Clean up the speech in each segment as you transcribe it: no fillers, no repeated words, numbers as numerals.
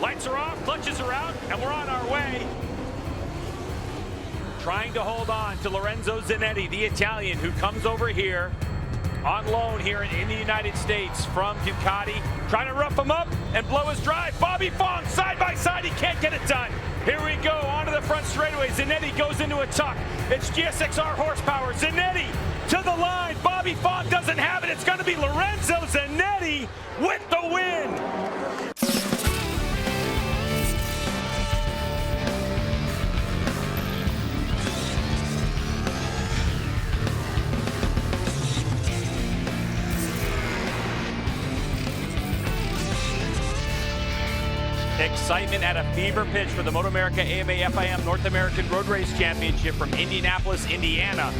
Lights are off, clutches are out, and we're on our way. Trying to hold on to Lorenzo Zanetti, the Italian, who comes over here on loan here in the United States from Ducati. Trying to rough him up and blow his drive. Bobby Fong, side by side, he can't get it done. Here we go, onto the front straightaway. Zanetti goes into a tuck. It's GSXR horsepower. Zanetti to the line. Bobby Fong doesn't have it. It's going to be Lorenzo Zanetti with the win. Excitement at a fever pitch for the MotoAmerica AMA FIM North American Road Race Championship from Indianapolis, Indiana.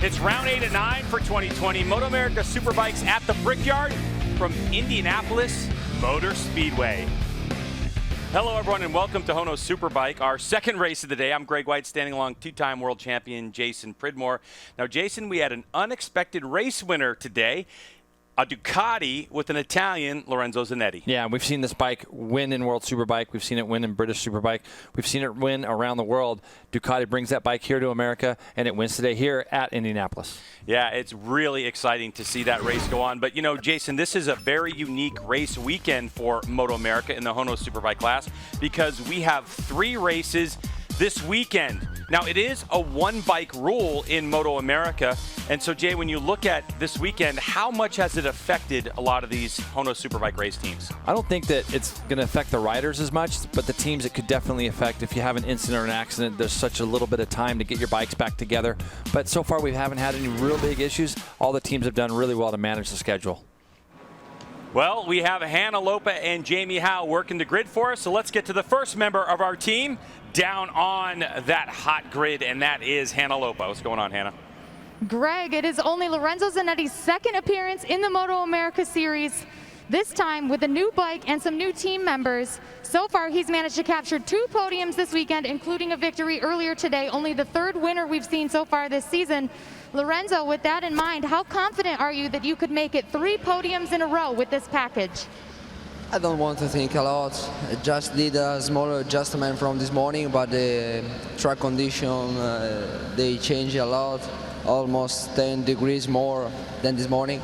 It's round 8 and 9 for 2020. MotoAmerica Superbikes at the Brickyard from Indianapolis Motor Speedway. Hello everyone and welcome to HONOS Superbike, our second race of the day. I'm Greg White, standing along two-time world champion Jason Pridmore. Now Jason, we had an unexpected race winner today. A Ducati with an Italian, Lorenzo Zanetti. Yeah, we've seen this bike win in World Superbike. We've seen it win in British Superbike. We've seen it win around the world. Ducati brings that bike here to America, and it wins today here at Indianapolis. Yeah, it's really exciting to see that race go on. But, you know, Jason, this is a very unique race weekend for MotoAmerica in the HONOS Superbike class because we have 3 races this weekend. Now, it is a one-bike rule in MotoAmerica. And so, Jay, when you look at this weekend, how much has it affected a lot of these HONOS Superbike race teams? I don't think that it's going to affect the riders as much, but the teams it could definitely affect. If you have an incident or an accident, there's such a little bit of time to get your bikes back together. But so far, we haven't had any real big issues. All the teams have done really well to manage the schedule. Well, we have Hannah Lopa and Jamie Howe working the grid for us. So let's get to the first member of our team down on that hot grid, and that is Hannah Lopa. What's going on, Hannah? Greg, it is only Lorenzo Zanetti's second appearance in the MotoAmerica Series, this time with a new bike and some new team members. So far, he's managed to capture 2 podiums this weekend, including a victory earlier today, only the 3rd winner we've seen so far this season. Lorenzo, with that in mind, how confident are you that you could make it 3 podiums in a row with this package? I don't want to think a lot. I just did a small adjustment from this morning, but the track condition, they change a lot, almost 10 degrees more than this morning.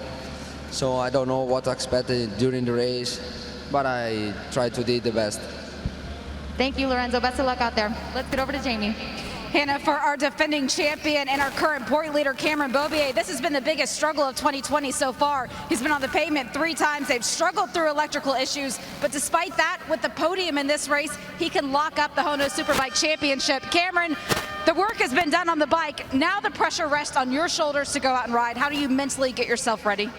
So I don't know what to expect during the race, but I try to do the best. Thank you, Lorenzo. Best of luck out there. Let's get over to Jamie. Hannah, for our defending champion and our current point leader, Cameron Beaubier, this has been the biggest struggle of 2020 so far. He's been on the pavement 3 times. They've struggled through electrical issues, but despite that, with the podium in this race, he can lock up the HONOS Superbike Championship. Cameron, the work has been done on the bike. Now the pressure rests on your shoulders to go out and ride. How do you mentally get yourself ready?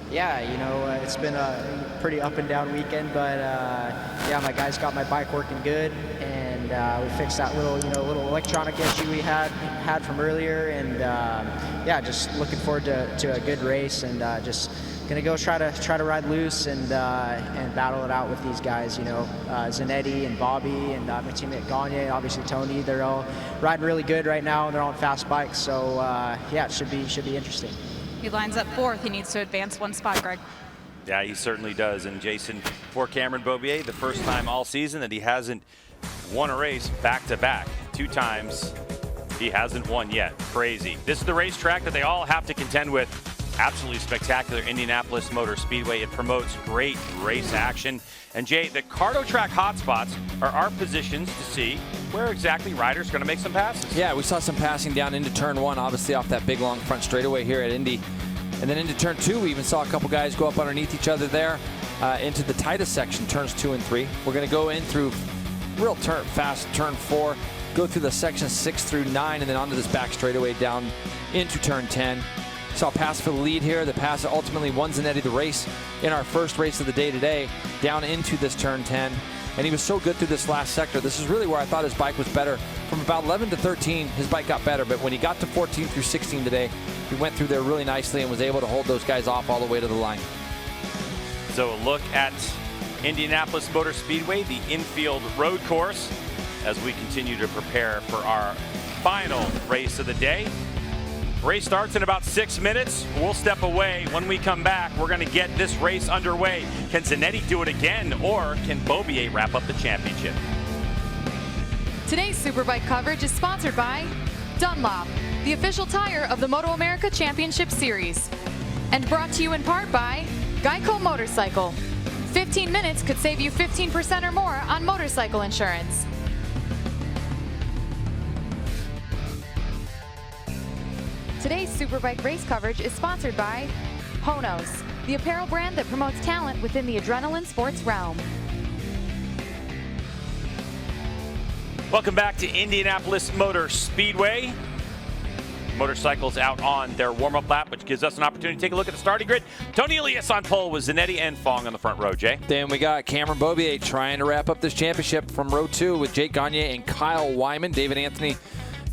Yeah, you know, it's been a pretty up and down weekend, but yeah, my guys got my bike working good, and we fixed that little electronic issue we had from earlier, and yeah, just looking forward to a good race, and just gonna go try to ride loose and battle it out with these guys. You know, Zanetti and Bobby and my teammate Gagne, obviously Tony. They're all riding really good right now, and they're on fast bikes. So yeah, it should be interesting. He lines up 4th. He needs to advance 1 spot, Greg. Yeah, he certainly does. And Jason, for Cameron Beaubier, the first time all season that he hasn't won a race back-to-back. 2 times he hasn't won yet. Crazy. This is the racetrack that they all have to contend with. Absolutely spectacular Indianapolis Motor Speedway. It promotes great race action. And Jay, the Cardo Track hotspots are our positions to see where exactly riders are going to make some passes. Yeah, we saw some passing down into turn 1, obviously off that big long front straightaway here at Indy. And then into turn 2, we even saw a couple guys go up underneath each other there into the tightest section, turns 2 and 3. We're going to go in through real fast turn 4, go through the section 6 through 9, and then onto this back straightaway down into turn 10. Saw a pass for the lead here. The pass that ultimately won Zanetti the race in our first race of the day today, down into this turn 10. And he was so good through this last sector. This is really where I thought his bike was better. From about 11 to 13, his bike got better. But when he got to 14 through 16 today, he went through there really nicely and was able to hold those guys off all the way to the line. So a look at Indianapolis Motor Speedway, the infield road course, as we continue to prepare for our final race of the day. Race starts in about 6 minutes. We'll step away. When we come back, we're going to get this race underway. Can Zanetti do it again, or can Beaubier wrap up the championship? Today's Superbike coverage is sponsored by Dunlop, the official tire of the MotoAmerica Championship Series. And brought to you in part by Geico Motorcycle. 15 minutes could save you 15% or more on motorcycle insurance. Today's Superbike race coverage is sponsored by HONOS, the apparel brand that promotes talent within the adrenaline sports realm. Welcome back to Indianapolis Motor Speedway. Motorcycles out on their warm-up lap, which gives us an opportunity to take a look at the starting grid. Tony Elias on pole with Zanetti and Fong on the front row, Jay. Then we got Cameron Beaubier trying to wrap up this championship from row 2 with Jake Gagne and Kyle Wyman. David Anthony,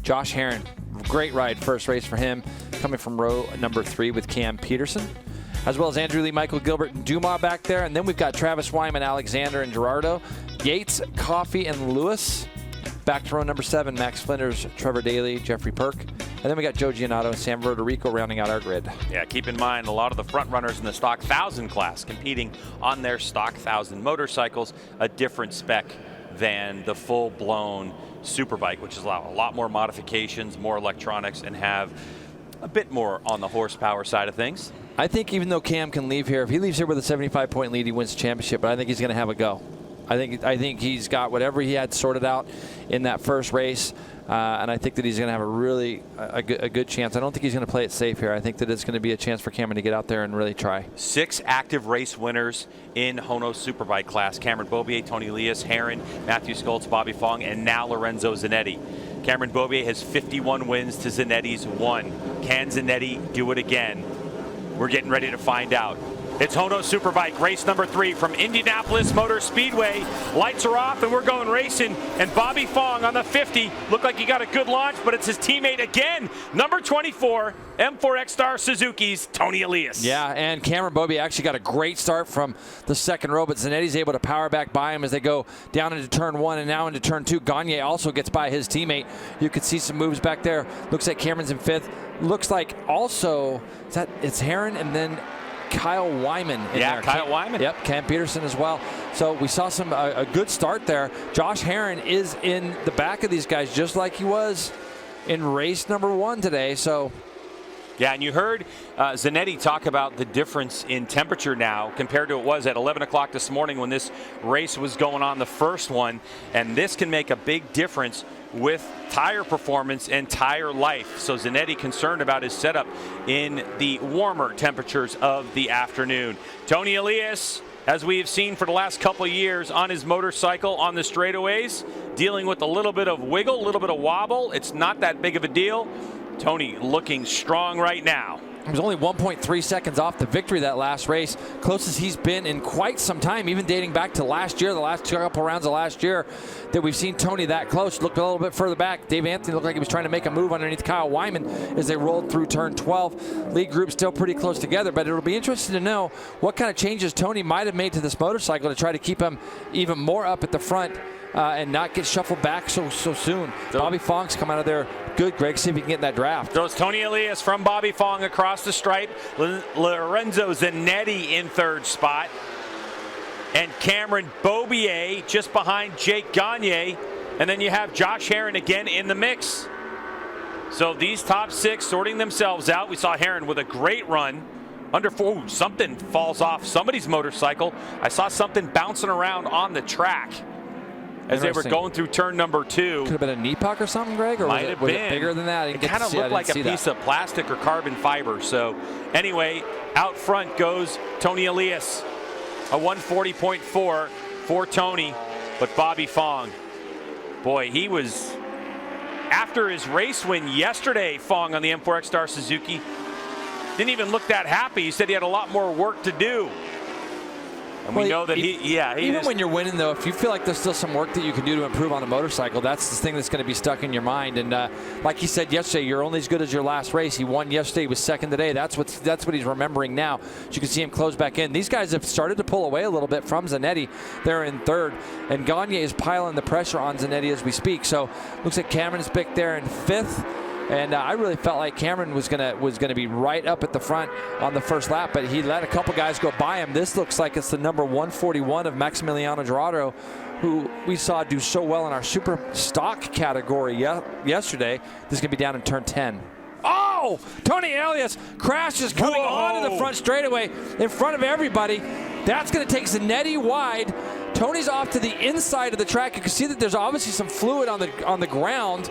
Josh Herron. Great ride, first race for him, coming from row number 3 with Cam Peterson, as well as Andrew Lee, Michael Gilbert, and Dumas back there. And then we've got Travis Wyman, Alexander, and Gerardo, Yates, Coffey, and Lewis. Back to row number 7, Max Flinders, Trevor Daly, Jeffrey Perk. And then we got Joe Giannato and Sam Roderico rounding out our grid. Yeah, keep in mind, a lot of the front runners in the Stock 1000 class competing on their Stock 1000 motorcycles, a different spec than the full-blown Superbike, which is a lot more modifications, more electronics, and have a bit more on the horsepower side of things. I think even though Cam can leave here, if he leaves here with a 75-point lead, he wins the championship, but I think he's going to have a go. I think he's got whatever he had sorted out in that first race, and I think that he's going to have a good chance. I don't think he's going to play it safe here. I think that it's going to be a chance for Cameron to get out there and really try. 6 active race winners in HONOS Superbike class. Cameron Beaubier, Tony Elias, Herron, Matthew Skoltz, Bobby Fong, and now Lorenzo Zanetti. Cameron Beaubier has 51 wins to Zanetti's 1. Can Zanetti do it again? We're getting ready to find out. It's HONOS Superbike, race number 3 from Indianapolis Motor Speedway. Lights are off and we're going racing. And Bobby Fong on the 50. Looked like he got a good launch, but it's his teammate again. Number 24, M4X Star Suzuki's Tony Elias. Yeah, and Cameron Beaubier actually got a great start from the second row, but Zanetti's able to power back by him as they go down into turn 1 and now into turn 2. Gagne also gets by his teammate. You could see some moves back there. Looks like Cameron's in 5th. Looks like also it's Herron and then Kyle Wyman in there. Kyle Wyman. Yep, Cam Peterson as well. So we saw a good start there. Josh Herron is in the back of these guys just like he was in race number 1 today. So yeah, and you heard Zanetti talk about the difference in temperature now compared to it was at 11 o'clock this morning when this race was going on, the first one. And this can make a big difference with tire performance and tire life. So Zanetti concerned about his setup in the warmer temperatures of the afternoon. Tony Elias, as we have seen for the last couple of years on his motorcycle on the straightaways, dealing with a little bit of wiggle, a little bit of wobble. It's not that big of a deal. Tony looking strong right now. He was only 1.3 seconds off the victory that last race, closest he's been in quite some time, even dating back to last year, the last couple rounds of last year that we've seen Tony that close. Looked a little bit further back. Dave Anthony looked like he was trying to make a move underneath Kyle Wyman as they rolled through turn 12. Lead group still pretty close together, but it'll be interesting to know what kind of changes Tony might have made to this motorcycle to try to keep him even more up at the front and not get shuffled back so soon. Bobby Fong's come out of there good, Greg. See if he can get in that draft. Throws Tony Elias from Bobby Fong across the stripe. Lorenzo Zanetti in 3rd spot. And Cameron Beaubier just behind Jake Gagne. And then you have Josh Herron again in the mix. So these top 6 sorting themselves out. We saw Herron with a great run. Under 4, ooh, something falls off somebody's motorcycle. I saw something bouncing around on the track as they were going through turn number 2. Could have been a knee puck or something, Greg? Or was it bigger than that? It kind of looked like a piece of plastic or carbon fiber. So anyway, out front goes Tony Elias. A 140.4 for Tony, but Bobby Fong. Boy, he was, after his race win yesterday, Fong on the M4X Star Suzuki, didn't even look that happy. He said he had a lot more work to do. And we know that even when you're winning, though, if you feel like there's still some work that you can do to improve on a motorcycle, that's the thing that's going to be stuck in your mind. And like he said yesterday, you're only as good as your last race. He won yesterday, he was 2nd today. That's what he's remembering now. So you can see him close back in. These guys have started to pull away a little bit from Zanetti. They're in 3rd, and Gagne is piling the pressure on Zanetti as we speak. So looks like Cameron's picked there in 5th. And I really felt like Cameron was gonna be right up at the front on the first lap, but he let a couple guys go by him. This looks like it's the number 141 of Maximiliano Gerardo, who we saw do so well in our super stock category yesterday. This is gonna be down in turn 10. Oh, Tony Elias crashes coming onto the front straightaway in front of everybody. That's going to take Zanetti wide. Tony's off to the inside of the track. You can see that there's obviously some fluid on the ground.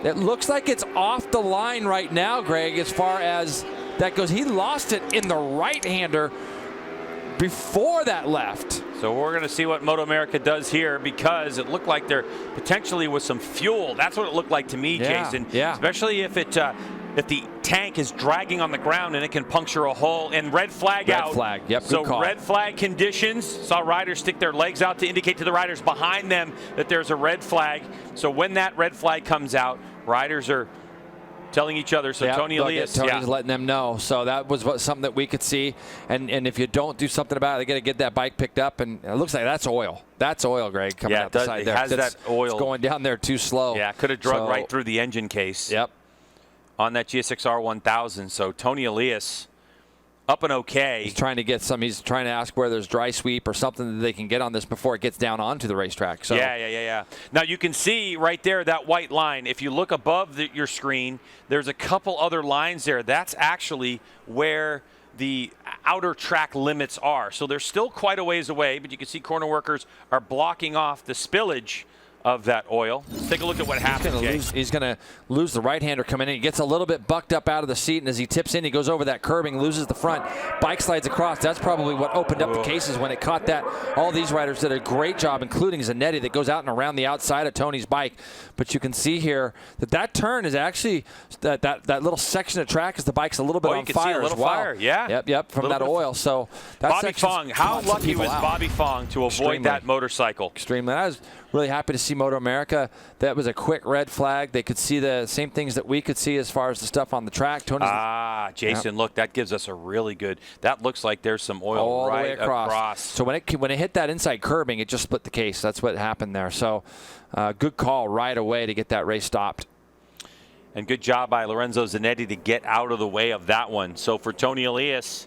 It looks like it's off the line right now, Greg, as far as that goes. He lost it in the right-hander before that left. So we're going to see what MotoAmerica does here, because it looked like there potentially was some fuel. That's what it looked like to me, Jason. Yeah. Especially if the tank is dragging on the ground and it can puncture a hole. And red flag out. Red flag, yep, good So call. red flag conditions. Saw riders stick their legs out to indicate to the riders behind them that there's a red flag. So when that red flag comes out, riders are telling each other. So yep, Tony Elias, Tony's letting them know. So that was something that we could see. And if you don't do something about it, they got to get that bike picked up. And it looks like that's oil. That's oil, Greg, coming out the side there. It has that oil. It's going down there too slow. Yeah, could have drug right through the engine case. Yep. On that GSX-R 1000. So Tony Elias up and okay. He's trying to get some. He's trying to ask where there's dry sweep or something that they can get on this before it gets down onto the racetrack. So yeah. Now you can see right there that white line. If you look above your screen, there's a couple other lines there. That's actually where the outer track limits are. So they're still quite a ways away, but you can see corner workers are blocking off the spillage of that oil. Let's take a look at what happens. He's going to lose the right-hander coming in. He gets a little bit bucked up out of the seat, and as he tips in, he goes over that curbing, loses the front. Bike slides across. That's probably what opened up the cases when it caught that. All these riders did a great job, including Zanetti, that goes out and around the outside of Tony's bike. But you can see here that turn is actually that little section of track as the bike's a little bit on fire as well. Fire, yeah. Yep, from that oil. So that Bobby Fong, how lucky was Bobby Fong to avoid that motorcycle? Extremely. I was really happy to see MotoAmerica. That was a quick red flag. They could see the same things that we could see as far as the stuff on the track. Jason, look, that gives us a really good. That looks like there's some oil all right the way across. So when it hit that inside curbing, it just split the case. That's what happened there. So good call right away to get that race stopped. And good job by Lorenzo Zanetti to get out of the way of that one. So for Tony Elias,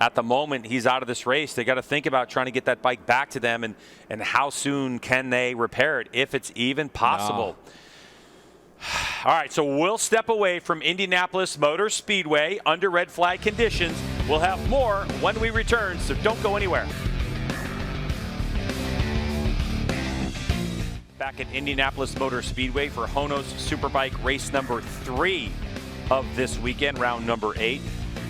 at the moment he's out of this race, they got to think about trying to get that bike back to them, and how soon can they repair it, if it's even possible. All right, so we'll step away from Indianapolis Motor Speedway under red flag conditions. We'll have more when we return, so don't go anywhere. Back at Indianapolis Motor Speedway for HONOS Superbike race number 3 of this weekend, round number 8.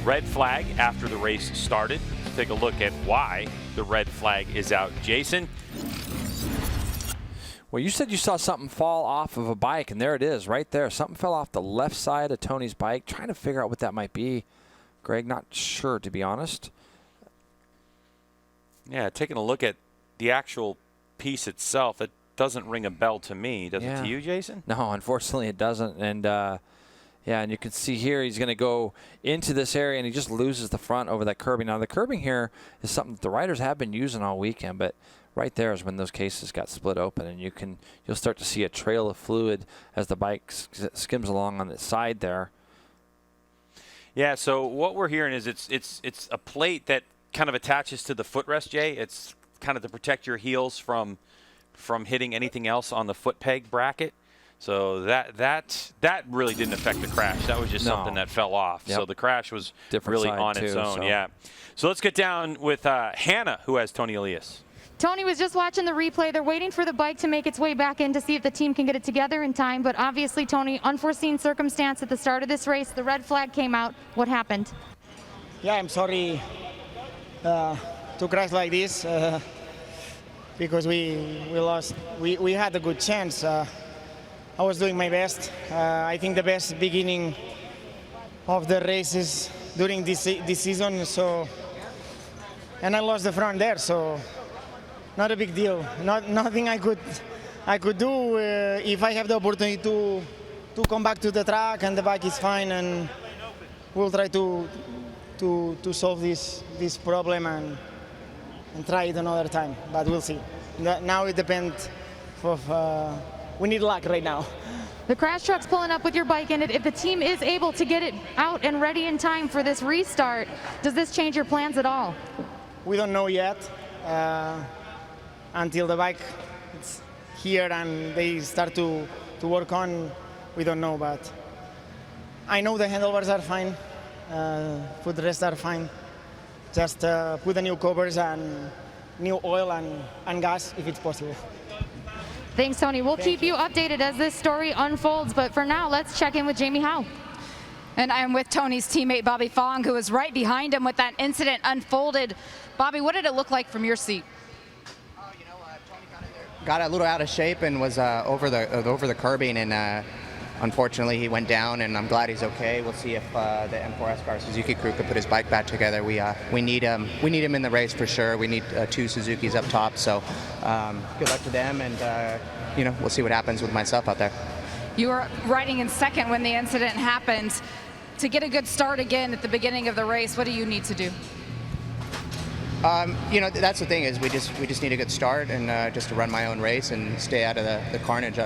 Red flag after the race started. Let's take a look at why the red flag is out. Jason? Well, you said you saw something fall off of a bike, and there it is right there. Something fell off the left side of Tony's bike. Trying to figure out what that might be. Greg, not sure, to be honest. Yeah, taking a look at the actual piece itself, it doesn't ring a bell to me. Does it to you, Jason? No, unfortunately it doesn't. And yeah, and you can see here he's going to go into this area, and he just loses the front over that curbing. Now, the curbing here is something that the riders have been using all weekend, but right there is when those cases got split open, and you'll start to see a trail of fluid as the bike skims along on the side there. Yeah, so what we're hearing is it's a plate that kind of attaches to the footrest, Jay. It's kind of to protect your heels from hitting anything else on the foot peg bracket. So that really didn't affect the crash. That was just something that fell off. Yep. So the crash was really on its own. Yeah. So let's get down with Hannah, who has Tony Elias. Tony was just watching the replay. They're waiting for the bike to make its way back in to see if the team can get it together in time. But obviously, Tony, unforeseen circumstance at the start of this race. The red flag came out. What happened? Yeah, I'm sorry to crash like this because we lost. We had a good chance. I was doing my best. I think the best beginning of the races during this season. So, and I lost the front there. So, not a big deal. Nothing I could do if I have the opportunity to come back to the track and the bike is fine, and we'll try to solve this problem and try it another time. But we'll see. Now it depends of. We need luck right now. The crash truck's pulling up with your bike in it. If the team is able to get it out and ready in time for this restart, does this change your plans at all? We don't know yet until the bike is here and they start to work on. We don't know, but I know the handlebars are fine. Footrest are fine. Just put the new covers and new oil and gas if it's possible. Thanks, Tony. We'll keep you updated as this story unfolds, but for now, let's check in with Jamie Howe. And I'm with Tony's teammate, Bobby Fong, who was right behind him with that incident unfolded. Bobby, what did it look like from your seat? Tony got a little out of shape and was over the curbing, and unfortunately he went down, and I'm glad he's okay. We'll see if the M4 Escar Suzuki crew could put his bike back together. We need him in the race for sure. We need 2 Suzukis up top, so good luck to them, and we'll see what happens with myself out there. You were riding in second when the incident happened. To get a good start again at the beginning of the race, what do you need to do? That's the thing, is we just need a good start, and just to run my own race and stay out of the carnage.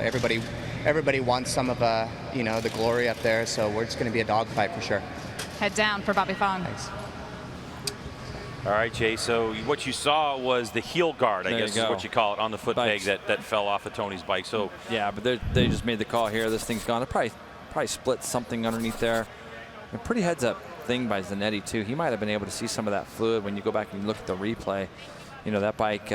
Everybody wants some of the glory up there, so we're just going to be a dogfight for sure. Head down for Bobby Fong. Thanks. All right, Jay, so what you saw was the heel guard, I guess is what you call it, on the foot peg that fell off of Tony's bike. So yeah, but they just made the call here. This thing's gone. It probably split something underneath there. A pretty heads-up thing by Zanetti, too. He might have been able to see some of that fluid when you go back and look at the replay. That bike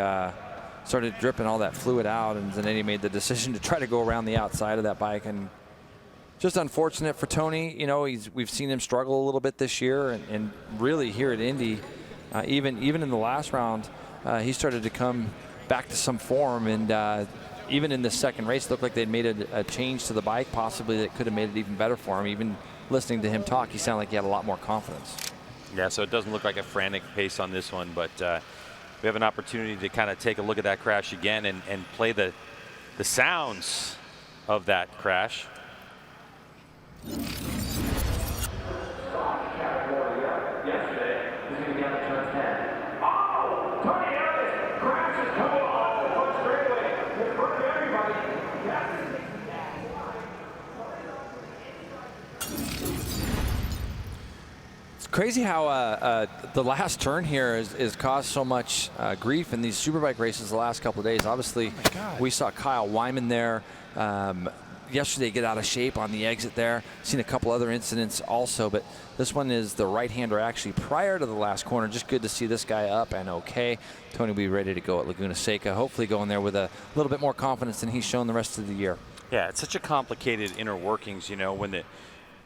started dripping all that fluid out, and Zanetti made the decision to try to go around the outside of that bike. And just unfortunate for Tony. We've seen him struggle a little bit this year, and really here at Indy, even in the last round, he started to come back to some form, and even in the second race, it looked like they'd made a change to the bike, possibly that could have made it even better for him. Even listening to him talk, he sounded like he had a lot more confidence. yeah, so it doesn't look like a frantic pace on this one, but we have an opportunity to kind of take a look at that crash again and play the sounds of that crash. Crazy how the last turn here has caused so much grief in these Superbike races the last couple of days. Obviously, we saw Kyle Wyman there yesterday get out of shape on the exit there. Seen a couple other incidents also, but this one is the right-hander actually prior to the last corner. Just good to see this guy up and okay. Tony will be ready to go at Laguna Seca, hopefully going there with a little bit more confidence than he's shown the rest of the year. Yeah, it's such a complicated inner workings, when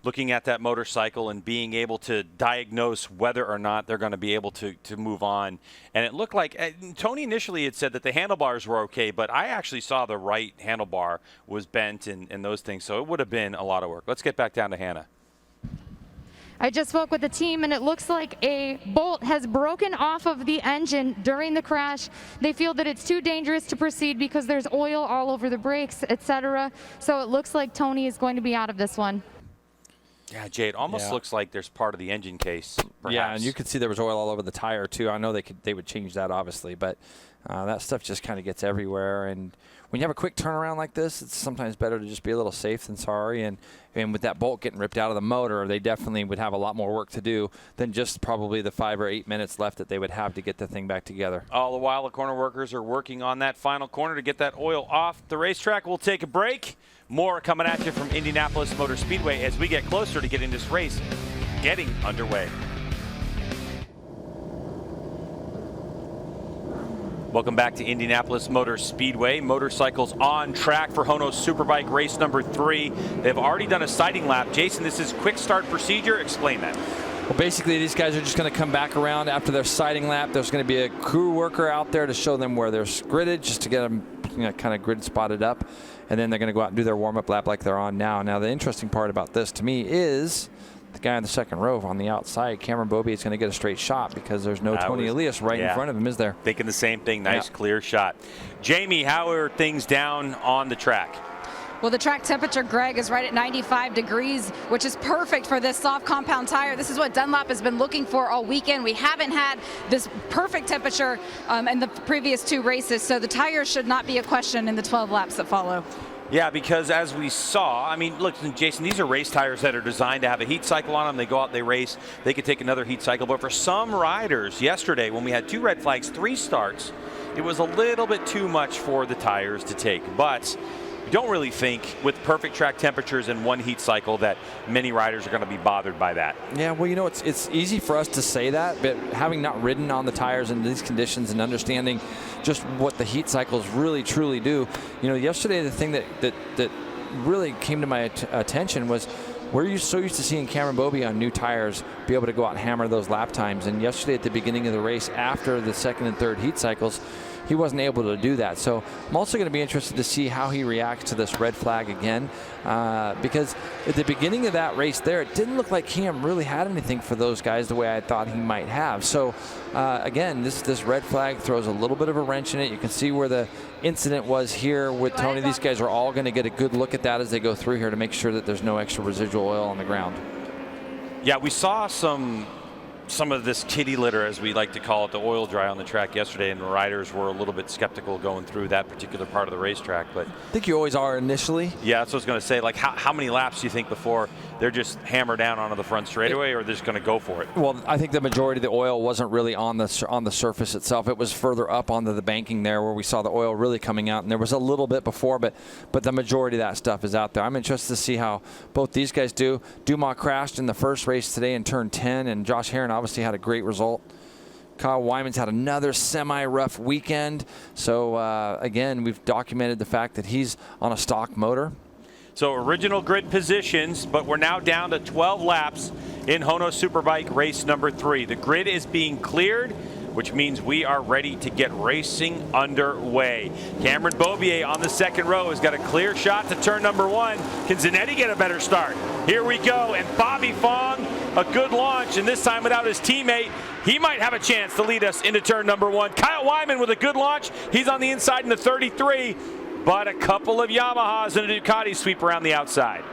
looking at that motorcycle and being able to diagnose whether or not they're going to be able to move on. And it looked like Tony initially had said that the handlebars were okay, but I actually saw the right handlebar was bent and those things, so it would have been a lot of work. Let's get back down to Hannah. I just spoke with the team, and it looks like a bolt has broken off of the engine during the crash. They feel that it's too dangerous to proceed because there's oil all over the brakes, etc. So it looks like Tony is going to be out of this one. Yeah, Jay, it almost looks like there's part of the engine case, perhaps. Yeah, and you could see there was oil all over the tire, too. I know they would change that, obviously, but that stuff just kind of gets everywhere. And when you have a quick turnaround like this, it's sometimes better to just be a little safe than sorry. And with that bolt getting ripped out of the motor, they definitely would have a lot more work to do than just probably the 5 or 8 minutes left that they would have to get the thing back together. All the while, the corner workers are working on that final corner to get that oil off the racetrack. We'll take a break. More coming at you from Indianapolis Motor Speedway as we get closer to getting this race getting underway. Welcome back to Indianapolis Motor Speedway. Motorcycles on track for HONOS Superbike race number 3. They've already done a sighting lap. Jason, this is quick start procedure. Explain that. Well, basically, these guys are just going to come back around after their sighting lap. There's going to be a crew worker out there to show them where they're gridded, just to get them kind of grid spotted up. And then they're going to go out and do their warm-up lap like they're on now. Now, the interesting part about this to me is the guy in the second row on the outside, Cameron Beaubier, is going to get a straight shot because there's no Tony Elias right in front of him, is there? Thinking the same thing. Nice, clear shot. Jamie, how are things down on the track? Well, the track temperature, Greg, is right at 95 degrees, which is perfect for this soft compound tire. This is what Dunlop has been looking for all weekend. We haven't had this perfect temperature in the previous 2 races, so the tires should not be a question in the 12 laps that follow. Yeah, because as we saw, I mean, look, Jason, these are race tires that are designed to have a heat cycle on them. They go out, they race, they could take another heat cycle. But for some riders yesterday, when we had 2 red flags, 3 starts, it was a little bit too much for the tires to take. But we don't really think with perfect track temperatures and 1 heat cycle that many riders are going to be bothered by that. Yeah, well, you know, it's easy for us to say that, but having not ridden on the tires in these conditions and understanding just what the heat cycles really truly do, you know, yesterday the thing that really came to my attention was we're so used to seeing Cameron Beaubier on new tires be able to go out and hammer those lap times, and yesterday at the beginning of the race after the 2nd and 3rd heat cycles, he wasn't able to do that. So I'm also going to be interested to see how he reacts to this red flag again, because at the beginning of that race there, it didn't look like Cam really had anything for those guys the way I thought he might have. So again, this red flag throws a little bit of a wrench in it. You can see where the incident was here with Tony. These guys are all going to get a good look at that as they go through here to make sure that there's no extra residual oil on the ground. Yeah, we saw some of this kitty litter, as we like to call it, the oil dry on the track yesterday, and the riders were a little bit skeptical going through that particular part of the racetrack. But I think you always are initially. Yeah, that's what I was going to say. Like, how many laps do you think before they're just hammer down onto the front straightaway, or they're just going to go for it? Well, I think the majority of the oil wasn't really on the surface itself. It was further up onto the banking there where we saw the oil really coming out, and there was a little bit before, but the majority of that stuff is out there. I'm interested to see how both these guys do. Dumas crashed in the first race today in turn 10, and Josh Herrin obviously had a great result. Kyle Wyman's had another semi-rough weekend. So, again, we've documented the fact that he's on a stock motor. So original grid positions, but we're now down to 12 laps in HONOS Superbike race number 3. The grid is being cleared, which means we are ready to get racing underway. Cameron Beaubier on the 2nd row has got a clear shot to turn number 1. Can Zanetti get a better start? Here we go, and Bobby Fong, a good launch, and this time without his teammate, he might have a chance to lead us into turn number 1. Kyle Wyman with a good launch. He's on the inside in the 33, but a couple of Yamahas and a Ducati sweep around the outside.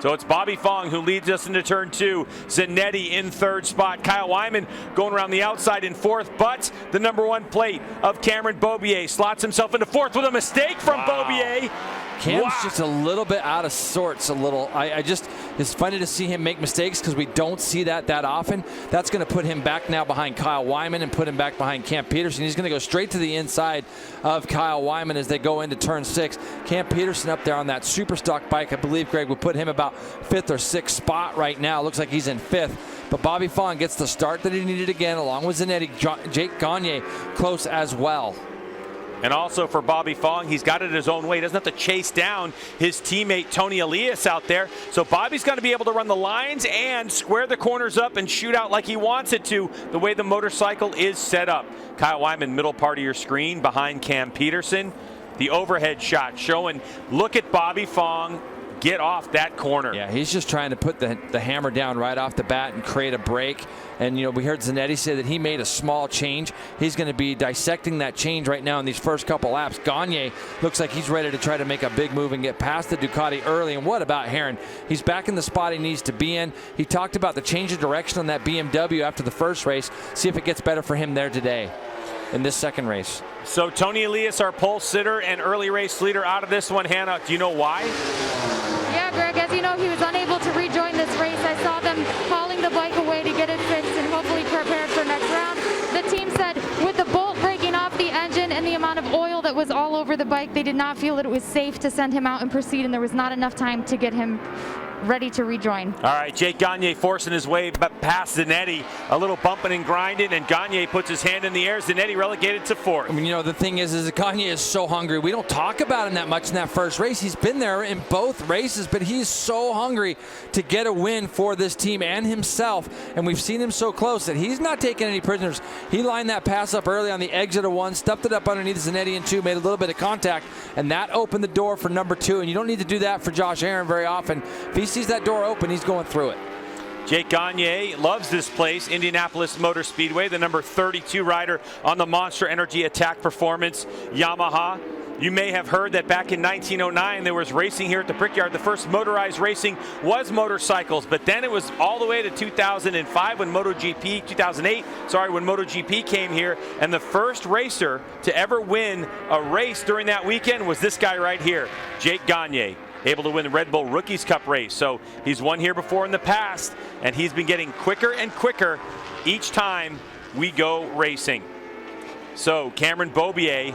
So it's Bobby Fong who leads us into turn 2. Zanetti in 3rd spot. Kyle Wyman going around the outside in 4th, but the number 1 plate of Cameron Beaubier slots himself into 4th with a mistake from Beaubier. Cam's just a little bit out of sorts. It's funny to see him make mistakes because we don't see that often. That's going to put him back now behind Kyle Wyman and put him back behind Cam Peterson. He's going to go straight to the inside of Kyle Wyman as they go into turn 6. Cam Peterson up there on that super stock bike, I believe, Greg, would put him about 5th or 6th spot right now. Looks like he's in 5th. But Bobby Fong gets the start that he needed again, along with Zanetti. Jake Gagne close as well. And also for Bobby Fong, he's got it his own way. He doesn't have to chase down his teammate Tony Elias out there. So Bobby's going to be able to run the lines and square the corners up and shoot out like he wants it to, the way the motorcycle is set up. Kyle Wyman, middle part of your screen behind Cam Peterson. The overhead shot showing, look at Bobby Fong get off that corner. Yeah, he's just trying to put the hammer down right off the bat and create a break. And, you know, we heard Zanetti say that he made a small change. He's going to be dissecting that change right now in these first couple laps. Gagne looks like he's ready to try to make a big move and get past the Ducati early. And what about Herrin? He's back in the spot he needs to be in. He talked about the change of direction on that BMW after the first race. See if it gets better for him there today in this 2nd race. So Tony Elias, our pole sitter and early race leader out of this one. Hannah, do you know why? Yeah, Greg, as you know, he was unable to rejoin this race. I saw them hauling the bike away to get it fixed and hopefully prepared for next round. The team said with the bolt breaking off the engine and the amount of oil that was all over the bike, they did not feel that it was safe to send him out and proceed, and there was not enough time to get him ready to rejoin. All right, Jake Gagne forcing his way past Zanetti. A little bumping and grinding, and Gagne puts his hand in the air. Zanetti relegated to 4th. I mean, you know, the thing is that Gagne is so hungry. We don't talk about him that much in that first race. He's been there in both races, but he's so hungry to get a win for this team and himself. And we've seen him so close that he's not taking any prisoners. He lined that pass up early on the exit of 1, stuffed it up underneath Zanetti in 2, made a little bit of contact, and that opened the door for number 2. And you don't need to do that for Josh Herrin very often. If he sees that door open, he's going through it. Jake Gagne loves this place, Indianapolis Motor Speedway, the number 32 rider on the Monster Energy Attack Performance Yamaha. You may have heard that back in 1909 there was racing here at the Brickyard. The first motorized racing was motorcycles, but then it was all the way to 2005 when MotoGP, 2008, sorry, when MotoGP came here, and the first racer to ever win a race during that weekend was this guy right here, Jake Gagne, able to win the Red Bull Rookies Cup race. So he's won here before in the past, and he's been getting quicker and quicker each time we go racing. So Cameron Beaubier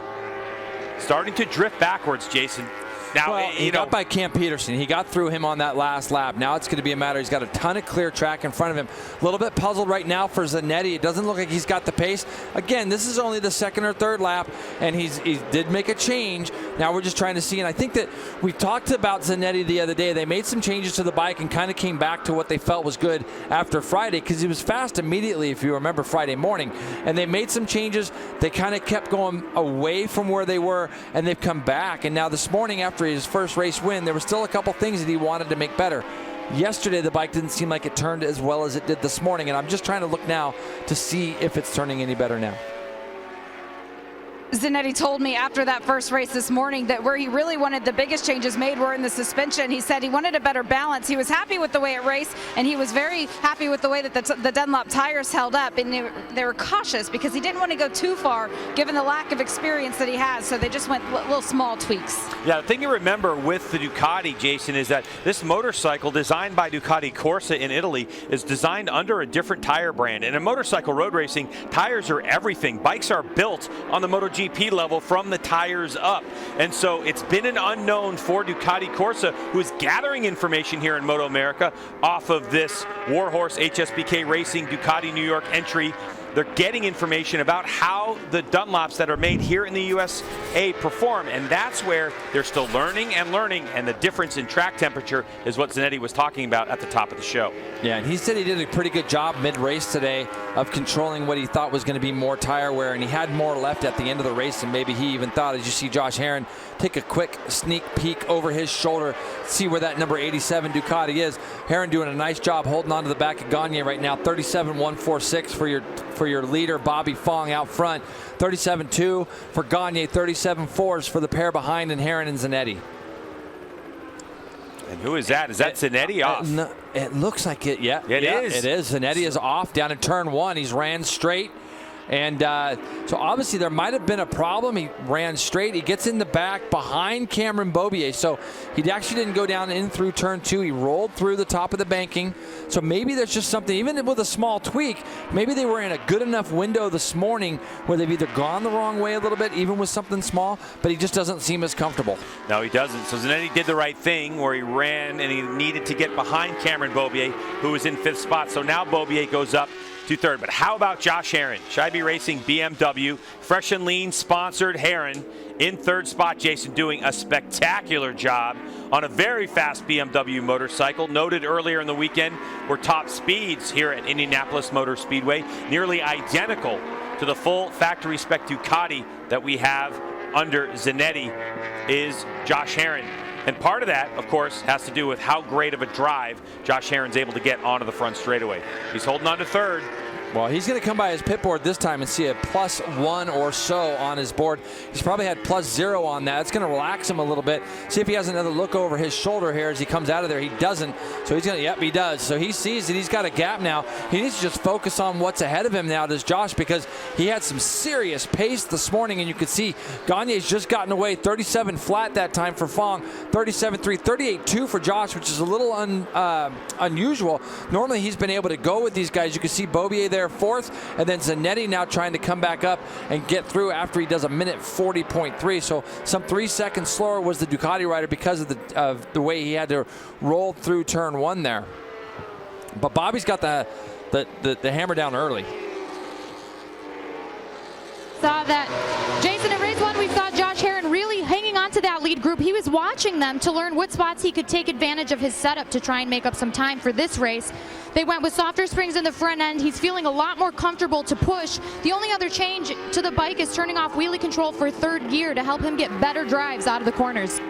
starting to drift backwards, Jason. Now, well, he got by Cam Peterson. He got through him on that last lap. Now it's going to be a matter. He's got a ton of clear track in front of him. A little bit puzzled right now for Zanetti. It doesn't look like he's got the pace. Again, this is only the second or third lap, and he did make a change. Now we're just trying to see, and I think that we talked about Zanetti the other day. They made some changes to the bike and kind of came back to what they felt was good after Friday, because he was fast immediately, if you remember Friday morning. And they made some changes. They kind of kept going away from where they were, and they've come back. And now this morning, after his first race win, there were still a couple things that he wanted to make better. Yesterday, the bike didn't seem like it turned as well as it did this morning, and I'm just trying to look now to see if it's turning any better now. Zanetti told me after that first race this morning that where he really wanted the biggest changes made were in the suspension. He said he wanted a better balance. He was happy with the way it raced, and he was very happy with the way that the Dunlop tires held up, and they were cautious because he didn't want to go too far given the lack of experience that he has, so they just went little small tweaks. Yeah, the thing to remember with the Ducati, Jason, is that this motorcycle designed by Ducati Corsa in Italy is designed under a different tire brand. And in motorcycle road racing, tires are everything. Bikes are built on the MotoGP level from the tires up. And so it's been an unknown for Ducati Corsa, who is gathering information here in MotoAmerica off of this Warhorse HSBK Racing Ducati New York entry. They're getting information about how the Dunlops that are made here in the USA perform, and that's where they're still learning, and the difference in track temperature is what Zanetti was talking about at the top of the show. Yeah, and he said he did a pretty good job mid-race today of controlling what he thought was going to be more tire wear, and he had more left at the end of the race than maybe he even thought. As you see Josh Herrin take a quick sneak peek over his shoulder, see where that number 87 Ducati is. Herrin doing a nice job holding on to the back of Gagne right now. 37.146 for your leader, Bobby Fong, out front. 37.2 for Gagne, 37.4s for the pair behind in Herrin and Zanetti. And who is that? Is that Zanetti off? No, it looks like it, yeah. It is. It is. Zanetti is off down in turn one. He's ran straight. And so obviously there might have been a problem. He ran straight. He gets in the back behind Cameron Beaubier. So he actually didn't go down in through turn two. He rolled through the top of the banking. So maybe there's just something, even with a small tweak, maybe they were in a good enough window this morning where they've either gone the wrong way a little bit, even with something small, but he just doesn't seem as comfortable. No, he doesn't. So Zanetti did the right thing where he ran and he needed to get behind Cameron Beaubier, who was in fifth spot. So now Beaubier goes up to third. But how about Josh Herrin? Scheibe Racing BMW, Fresh and Lean sponsored Herrin in third spot. Jason doing a spectacular job on a very fast BMW motorcycle. Noted earlier in the weekend were top speeds here at Indianapolis Motor Speedway, nearly identical to the full factory spec Ducati that we have under Zanetti is Josh Herrin. And part of that, of course, has to do with how great of a drive Josh Herrin's able to get onto the front straightaway. He's holding on to third. Well, he's going to come by his pit board this time and see a +1 or so on his board. He's probably had +0 on that. It's going to relax him a little bit. See if he has another look over his shoulder here as he comes out of there. He doesn't. So he's going to, yep, he does. So he sees that he's got a gap now. He needs to just focus on what's ahead of him now, does Josh, because he had some serious pace this morning, and you could see Gagne's just gotten away. 37 flat that time for Fong. 37.3, 38.2 for Josh, which is a little unusual. Normally he's been able to go with these guys. You can see Beaubier there fourth, and then Zanetti now trying to come back up and get through after he does a minute 40.3. So some 3 seconds slower was the Ducati rider because of the way he had to roll through turn one there. But Bobby's got the hammer down early. Saw that. Jason, in race one, we saw Josh Herrin really hanging on to that lead group. He was watching them to learn what spots he could take advantage of his setup to try and make up some time for this race. They went with softer springs in the front end. He's feeling a lot more comfortable to push. The only other change to the bike is turning off wheelie control for third gear to help him get better drives out of the corners.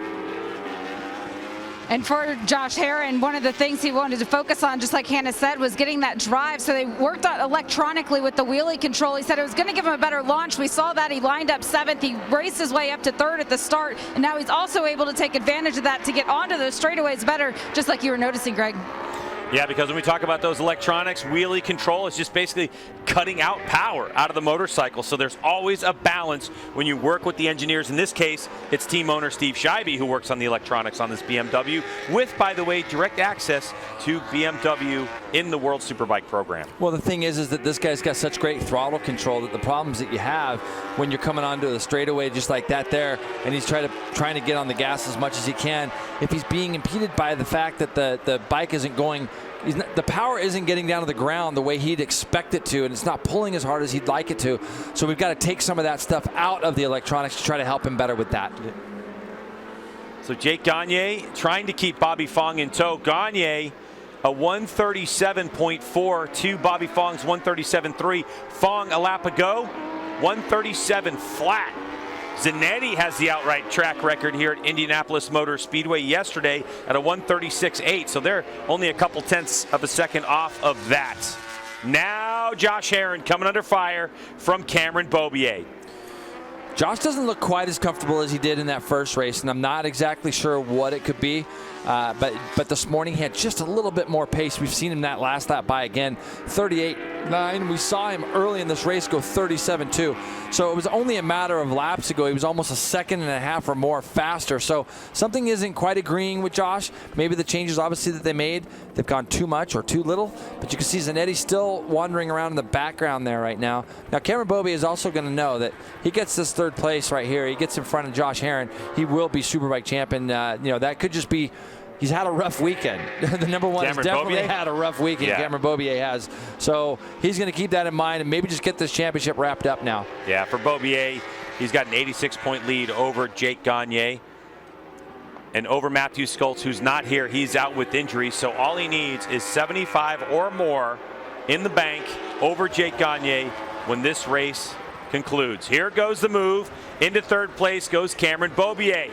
And for Josh Herrin, one of the things he wanted to focus on, just like Hannah said, was getting that drive. So they worked on electronically with the wheelie control. He said it was going to give him a better launch. We saw that. He lined up 7th. He raced his way up to 3rd at the start. And now he's also able to take advantage of that to get onto those straightaways better, just like you were noticing, Greg. Yeah, because when we talk about those electronics, wheelie control is just basically cutting out power out of the motorcycle. So there's always a balance when you work with the engineers. In this case, it's team owner Steve Scheibe who works on the electronics on this BMW with, by the way, direct access to BMW in the World Superbike program. Well, the thing is that this guy's got such great throttle control that the problems that you have when you're coming onto the straightaway just like that there, and he's trying to get on the gas as much as he can, if he's being impeded by the fact that the bike isn't going, the power isn't getting down to the ground the way he'd expect it to, and it's not pulling as hard as he'd like it to. So we've got to take some of that stuff out of the electronics to try to help him better with that. So Jake Gagne trying to keep Bobby Fong in tow. Gagne a 137.4 to Bobby Fong's 137.3. Fong a lap ago, 137 flat. Zanetti has the outright track record here at Indianapolis Motor Speedway yesterday at a 136.8, so they're only a couple tenths of a second off of that. Now Josh Herrin coming under fire from Cameron Beaubier. Josh doesn't look quite as comfortable as he did in that first race, and I'm not exactly sure what it could be. But this morning he had just a little bit more pace. We've seen him that last lap by again, 38.9. We saw him early in this race go 37.2. So it was only a matter of laps ago. He was almost a second and a half or more faster. So something isn't quite agreeing with Josh. Maybe the changes obviously that they made, they've gone too much or too little. But you can see Zanetti still wandering around in the background there right now. Now Cameron Beaubier is also going to know that he gets this 3rd place right here. He gets in front of Josh Herrin. He will be Superbike champion. That could just be, he's had a rough weekend. The number one has definitely had a rough weekend. Yeah. Cameron Beaubier has. So he's going to keep that in mind and maybe just get this championship wrapped up now. Yeah, for Beaubier, he's got an 86-point lead over Jake Gagne. And over Matthew Skoltz, who's not here. He's out with injury. So all he needs is 75 or more in the bank over Jake Gagne when this race concludes. Here goes the move. Into 3rd place goes Cameron Beaubier.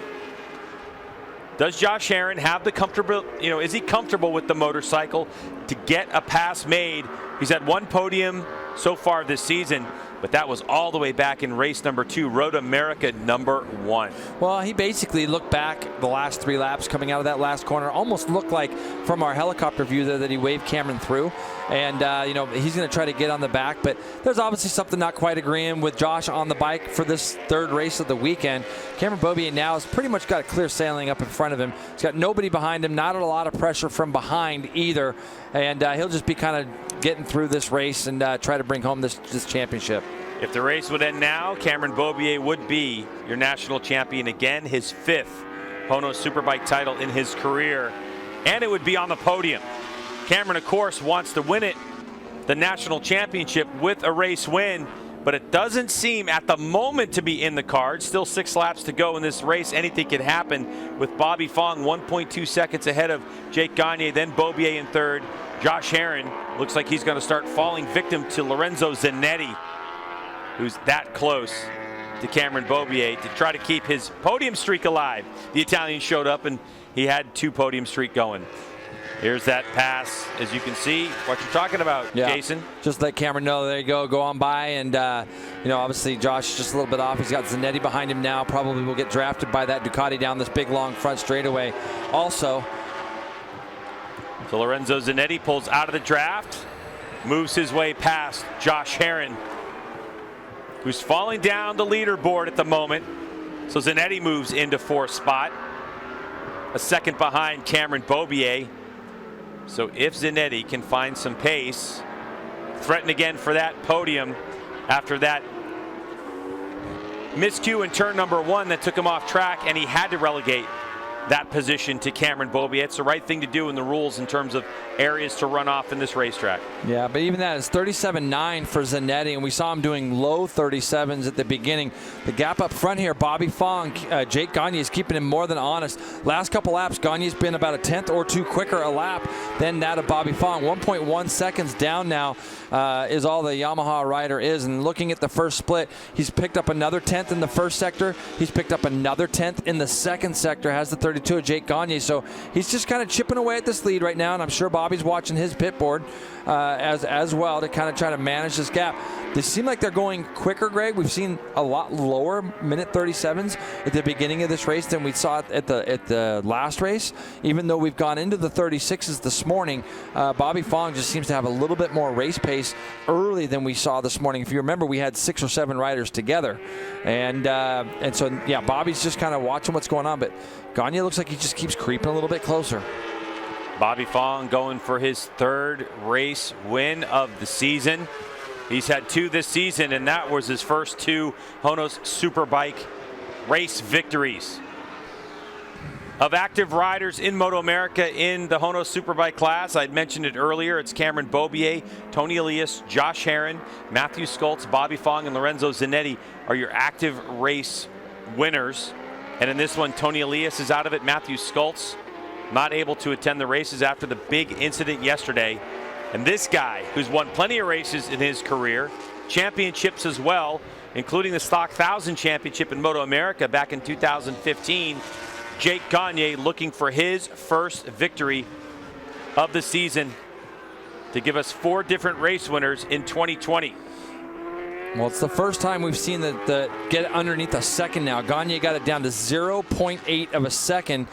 Does Josh Herrin have the comfortable, is he comfortable with the motorcycle to get a pass made? He's had 1 podium so far this season, but that was all the way back in race number 2, MotoAmerica number 1. Well, he basically looked back the last 3 laps coming out of that last corner. Almost looked like from our helicopter view there that he waved Cameron through. And, he's going to try to get on the back. But there's obviously something not quite agreeing with Josh on the bike for this 3rd race of the weekend. Cameron Beaubier now has pretty much got a clear sailing up in front of him. He's got nobody behind him, not a lot of pressure from behind either. And he'll just be kind of getting through this race and try to bring home this championship. If the race would end now, Cameron Beaubier would be your national champion again, his 5th HONOS Superbike title in his career, and it would be on the podium. Cameron, of course, wants to win it, the national championship with a race win, but it doesn't seem at the moment to be in the cards. Still 6 laps to go in this race. Anything could happen with Bobby Fong 1.2 seconds ahead of Jake Gagne, then Beaubier in 3rd. Josh Herrin looks like he's going to start falling victim to Lorenzo Zanetti, who's that close to Cameron Beaubier to try to keep his podium streak alive. The Italian showed up and he had 2 podium streak going. Here's that pass, as you can see, what you're talking about, Jason. Just let Cameron know, there you go on by. And, obviously Josh just a little bit off. He's got Zanetti behind him now. Probably will get drafted by that Ducati down this big, long front straightaway also. So Lorenzo Zanetti pulls out of the draft, moves his way past Josh Herrin, who's falling down the leaderboard at the moment. So Zanetti moves into 4th spot, a second behind Cameron Beaubier. So if Zanetti can find some pace, threaten again for that podium after that miscue in turn number 1 that took him off track, and he had to relegate that position to Cameron Beaubier. It's the right thing to do in the rules in terms of areas to run off in this racetrack. Yeah, but even that is 37.9 for Zanetti, and we saw him doing low 37s at the beginning. The gap up front here, Bobby Fong, Jake Gagne is keeping him more than honest. Last couple laps, Gagne's been about a 10th or 2 quicker a lap than that of Bobby Fong. 1.1 seconds down now is all the Yamaha rider is. And looking at the first split, he's picked up another 10th in the first sector. He's picked up another 10th in the second sector, has the 37 42 of Jake Gagne. So he's just kind of chipping away at this lead right now, and I'm sure Bobby's watching his pit board as well to kind of try to manage this gap. They seem like they're going quicker, Greg. We've seen a lot lower minute 37s at the beginning of this race than we saw at the last race. Even though we've gone into the 36s this morning, Bobby Fong just seems to have a little bit more race pace early than we saw this morning. If you remember, we had 6 or 7 riders together, and so yeah, Bobby's just kind of watching what's going on. But Gagne looks like he just keeps creeping a little bit closer. Bobby Fong going for his 3rd race win of the season. He's had 2 this season, and that was his first 2 HONOS Superbike race victories. Of active riders in MotoAmerica in the HONOS Superbike class, I'd mentioned it earlier, it's Cameron Beaubier, Tony Elias, Josh Herron, Matthew Skoltz, Bobby Fong, and Lorenzo Zanetti are your active race winners. And in this one, Tony Elias is out of it. Matthew Skoltz not able to attend the races after the big incident yesterday. And this guy, who's won plenty of races in his career, championships as well, including the Stock 1000 Championship in MotoAmerica back in 2015, Jake Gagne looking for his first victory of the season to give us 4 different race winners in 2020. Well, it's the first time we've seen the get underneath a second now. Gagne got it down to 0.8 of a second.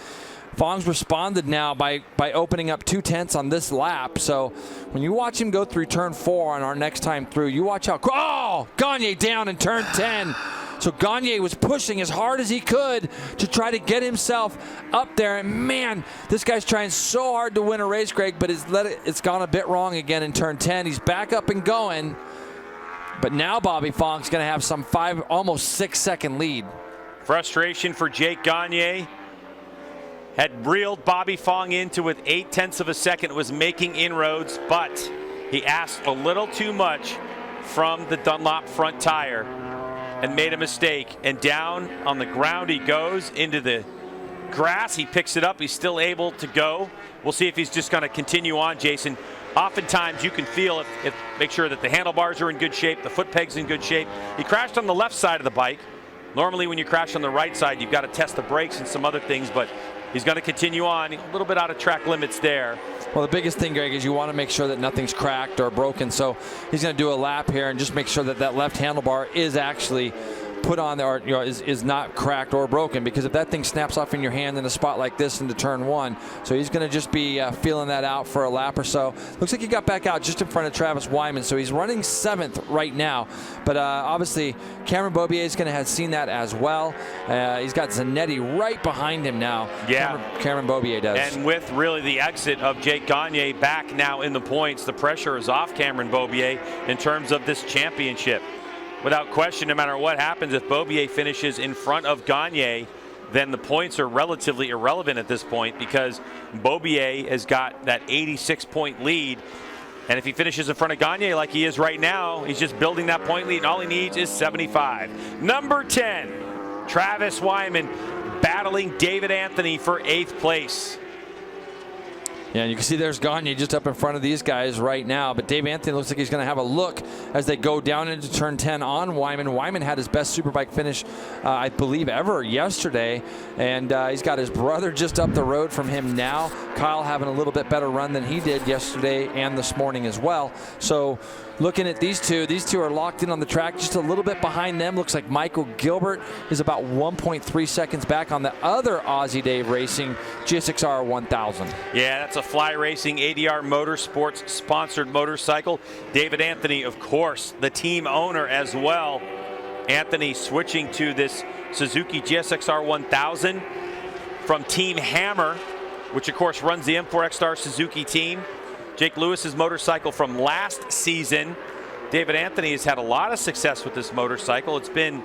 Fong's responded now by opening up 2/10 on this lap. So when you watch him go through turn 4 on our next time through, you watch how, oh, Gagne down in turn 10. So Gagne was pushing as hard as he could to try to get himself up there. And man, this guy's trying so hard to win a race, Greg, but it's gone a bit wrong again in turn 10. He's back up and going. But now Bobby Fong's going to have some 5, almost 6-second lead. Frustration for Jake Gagne. Had reeled Bobby Fong into with 0.8 of a second, was making inroads, but he asked a little too much from the Dunlop front tire and made a mistake. And down on the ground he goes into the grass. He picks it up. He's still able to go. We'll see if he's just going to continue on, Jason. Oftentimes you can feel make sure that the handlebars are in good shape, the foot peg's in good shape. He crashed on the left side of the bike. Normally when you crash on the right side, you've got to test the brakes and some other things, but he's going to continue on. A little bit out of track limits there. Well, the biggest thing, Greg, is you want to make sure that nothing's cracked or broken. So he's going to do a lap here and just make sure that that left handlebar is actually put on there, or is not cracked or broken, because if that thing snaps off in your hand in a spot like this into turn 1, so he's going to just be feeling that out for a lap or so. Looks like he got back out just in front of Travis Wyman, so he's running 7th right now. But obviously Cameron Beaubier is going to have seen that as well. He's got Zanetti right behind him now. Yeah, Cameron Beaubier does. And with really the exit of Jake Gagne back now in the points, the pressure is off Cameron Beaubier in terms of this championship. Without question, no matter what happens, if Beaubier finishes in front of Gagne, then the points are relatively irrelevant at this point, because Beaubier has got that 86-point lead. And if he finishes in front of Gagne like he is right now, he's just building that point lead, and all he needs is 75. Number 10, Travis Wyman battling David Anthony for 8th place. Yeah, and you can see there's Gagne just up in front of these guys right now. But Dave Anthony looks like he's going to have a look as they go down into turn 10 on Wyman. Wyman had his best Superbike finish, I believe, ever yesterday. And he's got his brother just up the road from him now. Kyle having a little bit better run than he did yesterday and this morning as well. So looking at these two are locked in on the track, just a little bit behind them. Looks like Michael Gilbert is about 1.3 seconds back on the other Aussie Dave Racing GSXR 1000. Yeah, that's a Fly Racing ADR Motorsports sponsored motorcycle. David Anthony, of course, the team owner as well. Anthony switching to this Suzuki GSXR 1000 from Team Hammer, which of course runs the M4 X-Star Suzuki team. Jake Lewis's motorcycle from last season. David Anthony has had a lot of success with this motorcycle. It's been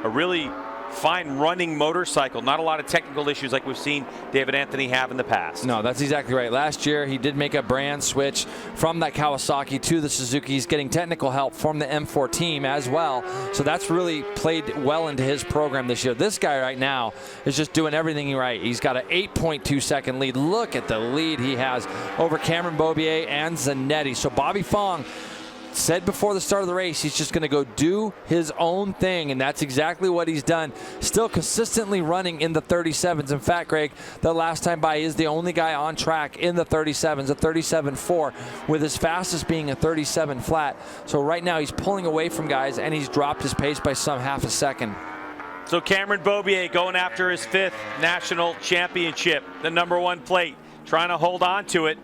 a really fine running motorcycle. Not a lot of technical issues like we've seen David Anthony have in the past. No, that's exactly right. Last year he did make a brand switch from that Kawasaki to the Suzuki. He's getting technical help from the M4 team as well. So that's really played well into his program this year. This guy right now is just doing everything right. He's got an 8.2 second lead. Look at the lead he has over Cameron Beaubier and Zanetti. So Bobby Fong said before the start of the race, he's just going to go do his own thing, and that's exactly what he's done. Still consistently running in the 37s. In fact, Greg, the last time by, he is the only guy on track in the 37s, a 37.4, with his fastest being a 37 flat. So right now he's pulling away from guys, and he's dropped his pace by some half a second. So Cameron Beaubier going after his 5th national championship, the #1 plate, trying to hold on to it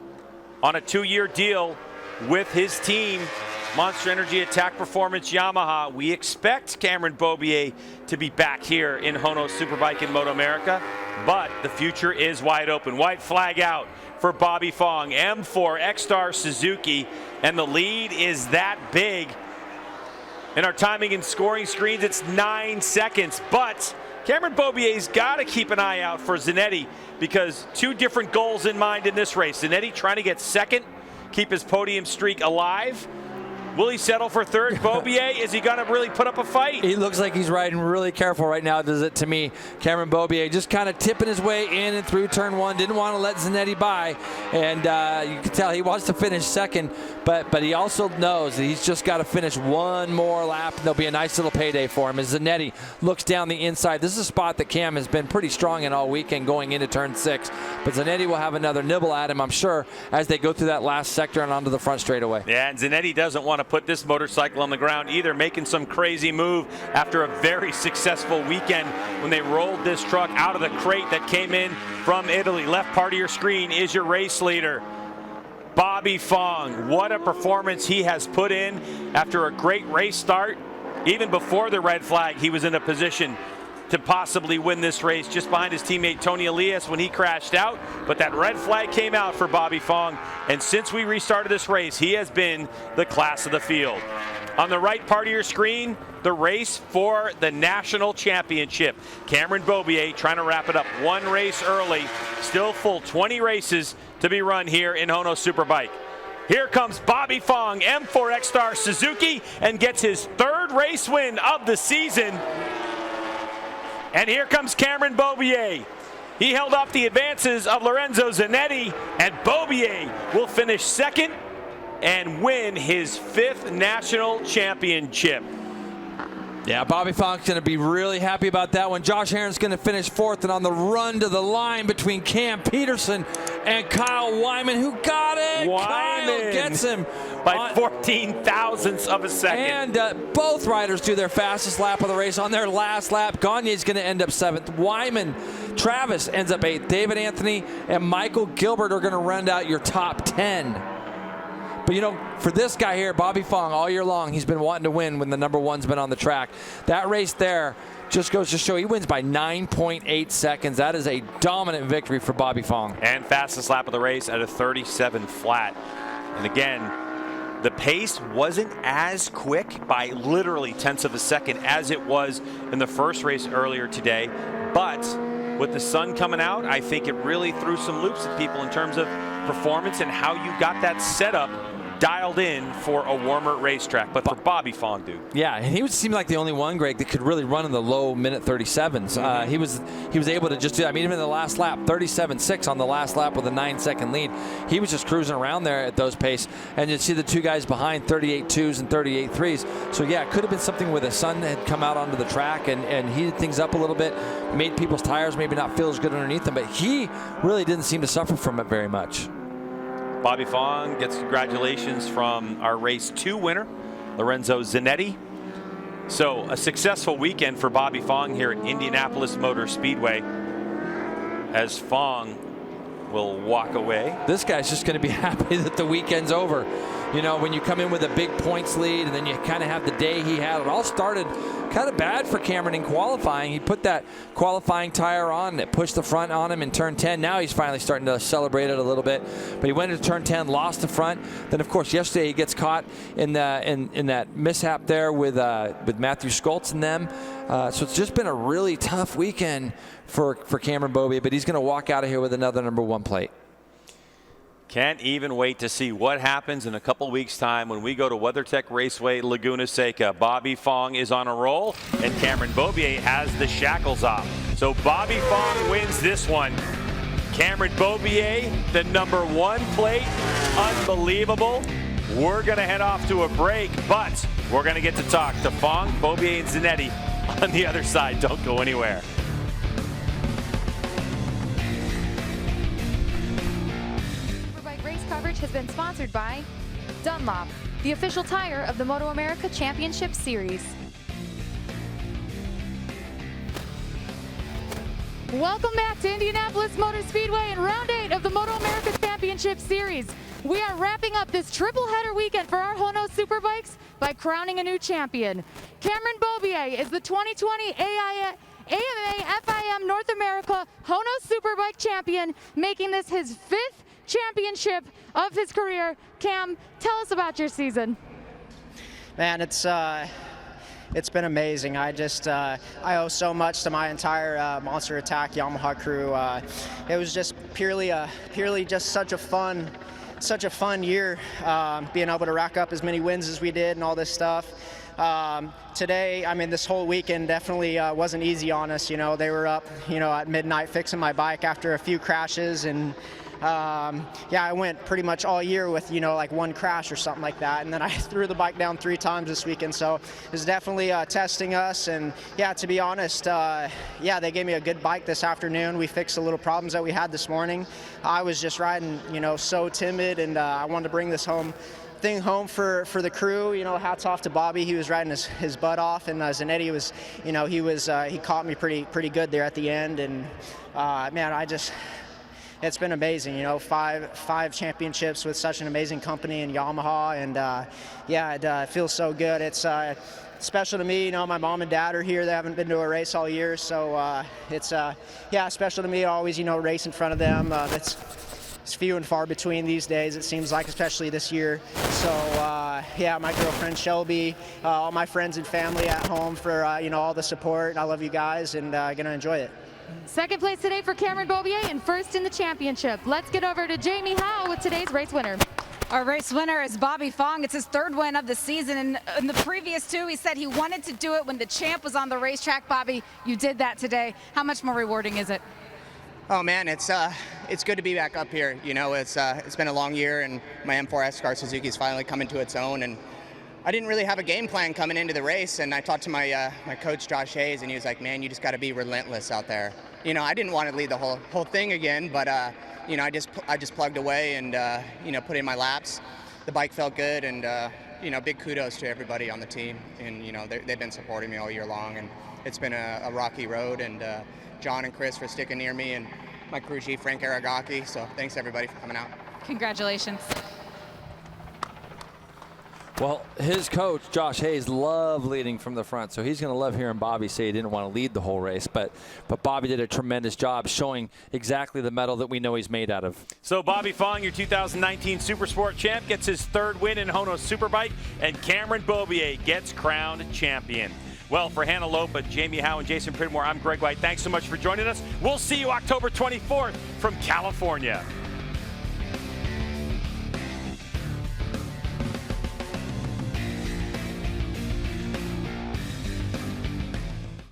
on a 2-year deal with his team, Monster Energy Attack Performance Yamaha. We expect Cameron Beaubier to be back here in HONOS Superbike in MotoAmerica, but the future is wide open. White flag out for Bobby Fong, M4 X-Star Suzuki, and the lead is that big. In our timing and scoring screens, it's 9 seconds, but Cameron Beaubier's got to keep an eye out for Zanetti, because 2 different goals in mind in this race. Zanetti trying to get second, keep his podium streak alive. Will he settle for 3rd? Beaubier, is he going to really put up a fight? He looks like he's riding really careful right now, does it to me. Cameron Beaubier just kind of tipping his way in and through turn 1. Didn't want to let Zanetti by. And you can tell he wants to finish second, but he also knows that he's just got to finish one more lap. And there'll be a nice little payday for him as Zanetti looks down the inside. This is a spot that Cam has been pretty strong in all weekend going into turn 6. But Zanetti will have another nibble at him, I'm sure, as they go through that last sector and onto the front straightaway. Yeah, and Zanetti doesn't want to put this motorcycle on the ground either, making some crazy move after a very successful weekend when they rolled this truck out of the crate that came in from Italy. Left part of your screen is your race leader, Bobby Fong. What a performance he has put in after a great race start. Even before the red flag, he was in a position to possibly win this race, just behind his teammate Tony Elias when he crashed out. But that red flag came out for Bobby Fong, and since we restarted this race, he has been the class of the field. On the right part of your screen, the race for the national championship. Cameron Beaubier trying to wrap it up 1 race early. Still full 20 races to be run here in HONOS Superbike. Here comes Bobby Fong, M4 X-Star Suzuki, and gets his 3rd race win of the season. And here comes Cameron Beaubier. He held off the advances of Lorenzo Zanetti, and Beaubier will finish 2nd and win his 5th national championship. Yeah, Bobby Fong's going to be really happy about that one. Josh Herron's going to finish 4th, and on the run to the line between Cam Peterson and Kyle Wyman, who got it. Wyman Kyle gets him by 14 thousandths of a second. And both riders do their fastest lap of the race on their last lap. Gagne's going to end up 7th. Wyman, Travis ends up 8th. David Anthony and Michael Gilbert are going to round out your top 10. But, you know, for this guy here, Bobby Fong, all year long, he's been wanting to win when the #1's been on the track. That race there just goes to show he wins by 9.8 seconds. That is a dominant victory for Bobby Fong. And fastest lap of the race at a 37 flat. And again, the pace wasn't as quick by literally tenths of a second as it was in the first race earlier today. But with the sun coming out, I think it really threw some loops at people in terms of performance and how you got that setup dialed in for a warmer racetrack. But for Bobby Fong, dude. Yeah, and he would seem like the only one, Greg, that could really run in the low minute 37s. He was able to just do that. I mean, even in the last lap, 37.6 on the last lap with a 9-second lead. He was just cruising around there at those pace. And you'd see the 2 guys behind, 38.2s and 38.3s. So, yeah, it could have been something where the sun had come out onto the track and heated things up a little bit, made people's tires maybe not feel as good underneath them. But he really didn't seem to suffer from it very much. Bobby Fong gets congratulations from our race 2 winner, Lorenzo Zanetti. So a successful weekend for Bobby Fong here at Indianapolis Motor Speedway, as Fong will walk away. This guy's just going to be happy that the weekend's over. You know, when you come in with a big points lead and then you kind of have the day he had, it all started kind of bad for Cameron in qualifying. He put that qualifying tire on that pushed the front on him in turn 10. Now he's finally starting to celebrate it a little bit. But he went into turn 10, lost the front. Then, of course, yesterday he gets caught in that mishap there with Matthew Schultz and them. So it's just been a really tough weekend for Cameron Beaubier, but he's going to walk out of here with another #1 plate. Can't even wait to see what happens in a couple weeks' time when we go to WeatherTech Raceway, Laguna Seca. Bobby Fong is on a roll, and Cameron Beaubier has the shackles off. So Bobby Fong wins this one. Cameron Beaubier, the #1 plate. Unbelievable. We're going to head off to a break, but we're going to get to talk to Fong, Beaubier, and Zanetti on the other side. Don't go anywhere. Superbike race coverage has been sponsored by Dunlop, the official tire of the MotoAmerica Championship Series. Welcome back to Indianapolis Motor Speedway in round 8 of the MotoAmerica Championship Series. We are wrapping up this triple header weekend for our HONOS Superbikes by crowning a new champion. Cameron Beaubier is the 2020 AMA FIM North America HONOS Superbike champion, making this his 5th championship of his career. Cam, tell us about your season. Man, it's been amazing. I owe so much to my entire Monster Attack Yamaha crew. It was just purely just such a fun year, being able to rack up as many wins as we did and all this stuff. Today, I mean, this whole weekend definitely wasn't easy on us. You know, they were up, at midnight fixing my bike after a few crashes, and yeah, I went pretty much all year with, like one crash or something like that. And then I threw the bike down 3 times this weekend. So it was definitely testing us. And yeah, to be honest, yeah, they gave me a good bike this afternoon. We fixed the little problems that we had this morning. I was just riding, so timid, and I wanted to bring this thing home for the crew. Hats off to Bobby. He was riding his butt off, and Zanetti was, he caught me pretty good there at the end. And man, it's been amazing, 5 championships with such an amazing company in Yamaha, and yeah, it feels so good. It's special to me. My mom and dad are here. They haven't been to a race all year, so it's yeah, special to me to always race in front of them. It's few and far between these days, it seems like, especially this year. So yeah, my girlfriend Shelby, all my friends and family at home for all the support. I love you guys, and gonna enjoy it. Second place today for Cameron Beaubier and first in the championship. Let's get over to Jamie Howe with today's race winner. Our race winner is Bobby Fong. It's his 3rd win of the season, and in the previous 2, he said he wanted to do it when the champ was on the racetrack. Bobby, you did that today. How much more rewarding is it? Oh man, it's good to be back up here. It's been a long year, and my M4S car Suzuki's finally coming to its own. And I didn't really have a game plan coming into the race, and I talked to my my coach Josh Hayes, and he was like, "Man, you just got to be relentless out there." I didn't want to lead the whole thing again, but I just plugged away and put in my laps. The bike felt good, and big kudos to everybody on the team, and they've been supporting me all year long, and it's been a rocky road. And John and Chris for sticking near me, and my crew chief Frank Aragaki. So thanks everybody for coming out. Congratulations. Well, his coach, Josh Hayes, loved leading from the front, so he's going to love hearing Bobby say he didn't want to lead the whole race. But Bobby did a tremendous job showing exactly the metal that we know he's made out of. So Bobby Fong, your 2019 Supersport champ, gets his 3rd win in HONOS Superbike, and Cameron Beaubier gets crowned champion. Well, for Hannah Lopa, Jamie Howe, and Jason Pridmore, I'm Greg White. Thanks so much for joining us. We'll see you October 24th from California.